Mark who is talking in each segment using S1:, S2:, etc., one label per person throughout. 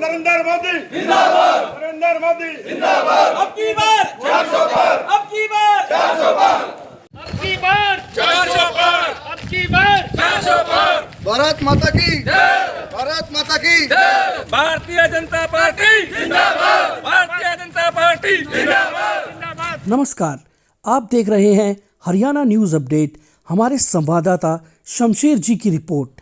S1: नरेंद्र मोदी जिंदाबाद, नरेंद्र मोदी जिंदाबाद।
S2: अब की बार
S1: 400 पार,
S2: अब की बार
S1: 400 पार,
S2: अब की बार
S1: 400 पार,
S2: अब की बार
S1: 400 पार।
S3: भारत माता की जय, भारत माता की जय।
S2: भारतीय जनता पार्टी
S1: जिंदाबाद,
S2: भारतीय जनता पार्टी
S1: जिंदाबाद।
S4: नमस्कार, आप देख रहे हैं हरियाणा न्यूज़ अपडेट। हमारे संवाददाता शमशेर जी की रिपोर्ट।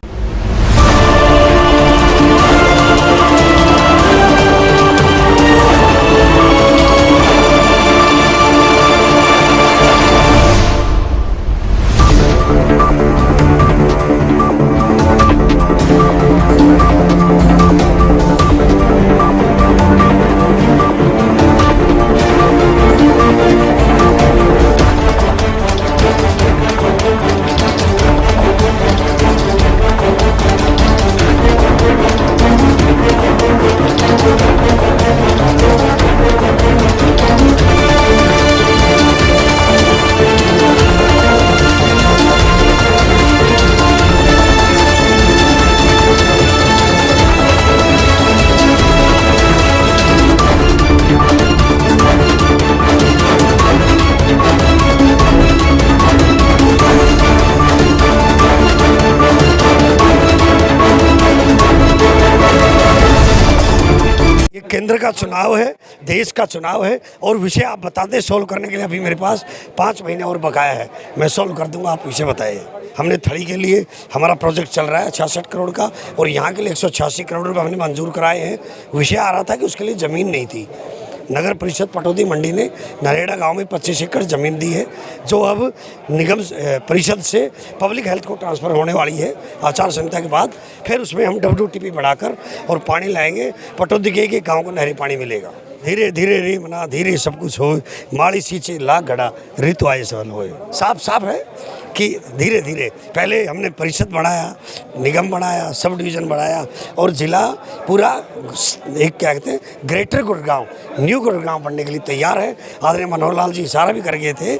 S5: केंद्र का चुनाव है, देश का चुनाव है और विषय आप बता दें सोल्व करने के लिए अभी मेरे पास 5 महीने और बकाया है। मैं सोल्व कर दूंगा, आप विषय बताइए। हमने थड़ी के लिए हमारा प्रोजेक्ट चल रहा है 66 करोड़ का और यहाँ के लिए 186 करोड़ रुपये हमने मंजूर कराए हैं। विषय आ रहा था कि उसके लिए ज़मीन नहीं थी। नगर परिषद पटौदी मंडी ने नरेड़ा गांव में 25 एकड़ ज़मीन दी है, जो अब निगम परिषद से पब्लिक हेल्थ को ट्रांसफ़र होने वाली है आचार संहिता के बाद। फिर उसमें हम WTP बढ़ाकर और पानी लाएंगे। पटौदी के गांव को नहरी पानी मिलेगा। धीरे धीरे रे मना धीरे सब कुछ हो, माड़ी सींचे लाख घड़ा ऋतु आए सवन होए। साफ साफ है कि धीरे धीरे पहले हमने परिषद बढ़ाया, निगम बढ़ाया, सब डिवीज़न बढ़ाया और ज़िला पूरा एक क्या कहते हैं ग्रेटर गुड़गांव, न्यू गुड़गांव बनने के लिए तैयार है। आदरणीय मनोहर लाल जी इशारा भी कर गए थे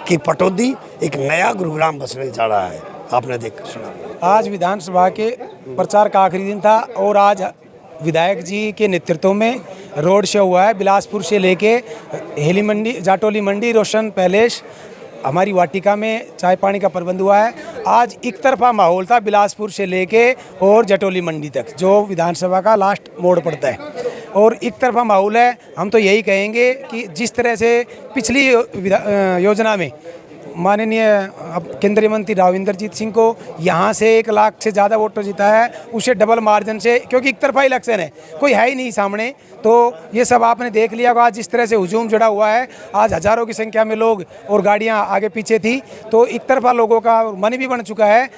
S5: कि पटौदी एक नया गुरुग्राम बसने जा रहा है। आपने देख सुना।
S6: आज विधानसभा के प्रचार का आखिरी दिन था और आज विधायक जी के नेतृत्व में रोड शो हुआ है। बिलासपुर से लेके हेली मंडी, जाटोली मंडी, रोशन पैलेस, हमारी वाटिका में चाय पानी का प्रबंध हुआ है। आज एक तरफा माहौल था बिलासपुर से लेके और जटोली मंडी तक, जो विधानसभा का लास्ट मोड़ पड़ता है, और एक तरफा माहौल है। हम तो यही कहेंगे कि जिस तरह से पिछली योजना में माननीय केंद्रीय मंत्री राव इंद्रजीत सिंह को यहाँ से 1 लाख से ज़्यादा वोटर जीता है, उसे डबल मार्जिन से, क्योंकि एक तरफा इलेक्शन है, कोई है ही नहीं सामने। तो ये सब आपने देख लिया होगा। आज जिस तरह से हुजूम जुड़ा हुआ है, आज हज़ारों की संख्या में लोग और गाड़ियाँ आगे पीछे थी, तो एक तरफा लोगों का मन भी बन चुका है।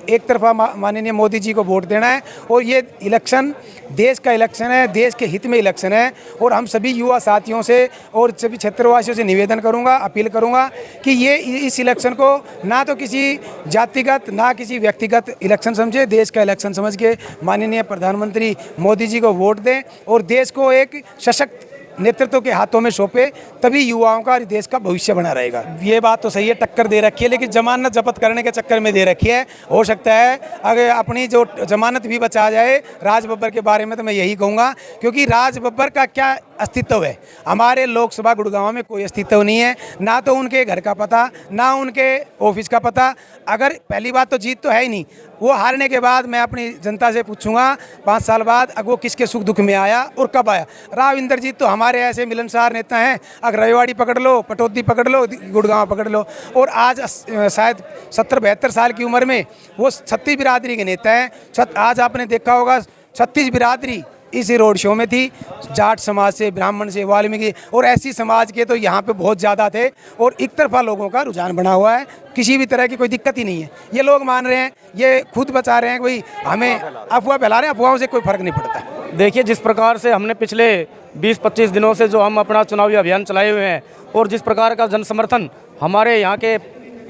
S6: एक तरफा माननीय मोदी जी को वोट देना है और ये इलेक्शन देश का इलेक्शन है, देश के हित में इलेक्शन है। और हम सभी युवा साथियों से और सभी क्षेत्रवासियों से निवेदन करूँगा, अपील करूँगा कि ये इस इलेक्शन को ना तो किसी जातिगत ना किसी व्यक्तिगत इलेक्शन समझे, देश का इलेक्शन समझ के माननीय प्रधानमंत्री मोदी जी को वोट दें और देश को एक सशक्त नेतृत्व के हाथों में सौंपे, तभी युवाओं का और देश का भविष्य बना रहेगा। ये बात तो सही है, टक्कर दे रखी है, लेकिन जमानत जब्त करने के चक्कर में दे रखी है। हो सकता है अगर अपनी जो जमानत भी बचा जाए। राज बब्बर के बारे में तो मैं यही कहूँगा, क्योंकि राज बब्बर का क्या अस्तित्व है हमारे लोकसभा गुड़गांव में, कोई अस्तित्व नहीं है। ना तो उनके घर का पता, ना उनके ऑफिस का पता। अगर पहली बात तो जीत तो है ही नहीं। वो हारने के बाद मैं अपनी जनता से पूछूंगा 5 साल बाद वो किसके सुख दुख में आया और कब आया। राव इंद्रजीत तो हमारे ऐसे मिलनसार नेता हैं, अगर रविवाड़ी पकड़ लो, पटौदी पकड़ लो, गुड़गांव पकड़ लो। और आज शायद 70-72 साल की उम्र में वो 36 बिरादरी के नेता हैं। आज आपने देखा होगा 36 बिरादरी इस रोड शो में थी। जाट समाज से, ब्राह्मण से, वाल्मीकि और ऐसी समाज के तो यहाँ पे बहुत ज़्यादा थे। और एक तरफा लोगों का रुझान बना हुआ है, किसी भी तरह की कोई दिक्कत ही नहीं है। ये लोग मान रहे हैं, ये खुद बचा रहे हैं, कोई हमें अफवाह फैला रहे हैं, अफवाहों से कोई फ़र्क नहीं पड़ता।
S7: देखिए, जिस प्रकार से हमने पिछले 20-25 दिनों से जो हम अपना चुनावी अभियान चलाए हुए हैं और जिस प्रकार का जन समर्थन हमारे यहाँ के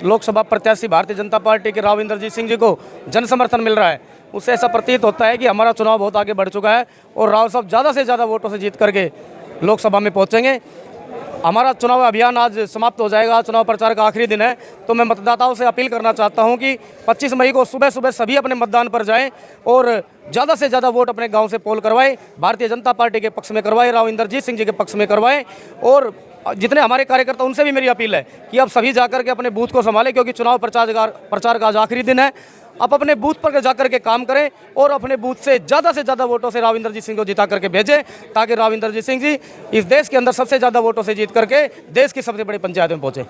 S7: लोकसभा प्रत्याशी भारतीय जनता पार्टी के राव इंद्रजीत सिंह जी को जन समर्थन मिल रहा है, उससे ऐसा प्रतीत होता है कि हमारा चुनाव बहुत आगे बढ़ चुका है और राव साहब ज़्यादा से ज़्यादा वोटों से जीत करके लोकसभा में पहुँचेंगे। हमारा चुनाव अभियान आज समाप्त हो जाएगा, चुनाव प्रचार का आखिरी दिन है। तो मैं मतदाताओं से अपील करना चाहता हूं कि 25 मई को सुबह सुबह सभी अपने मतदान पर जाएं और ज़्यादा से ज़्यादा वोट अपने गांव से पोल करवाएं, भारतीय जनता पार्टी के पक्ष में करवाएं, राव इंद्रजीत सिंह जी के पक्ष में करवाएं। और जितने हमारे कार्यकर्ता उनसे भी मेरी अपील है कि अब सभी जाकर के अपने बूथ को संभालें, क्योंकि चुनाव प्रचार का आज आखिरी दिन है। आप अपने बूथ पर जाकर के काम करें और अपने बूथ से ज़्यादा वोटों से राव इंद्रजीत सिंह को जिता करके भेजें, ताकि राव इंद्रजीत सिंह जी इस देश के अंदर सबसे ज़्यादा वोटों से जीत करके देश की सबसे बड़ी पंचायत में पहुँचे।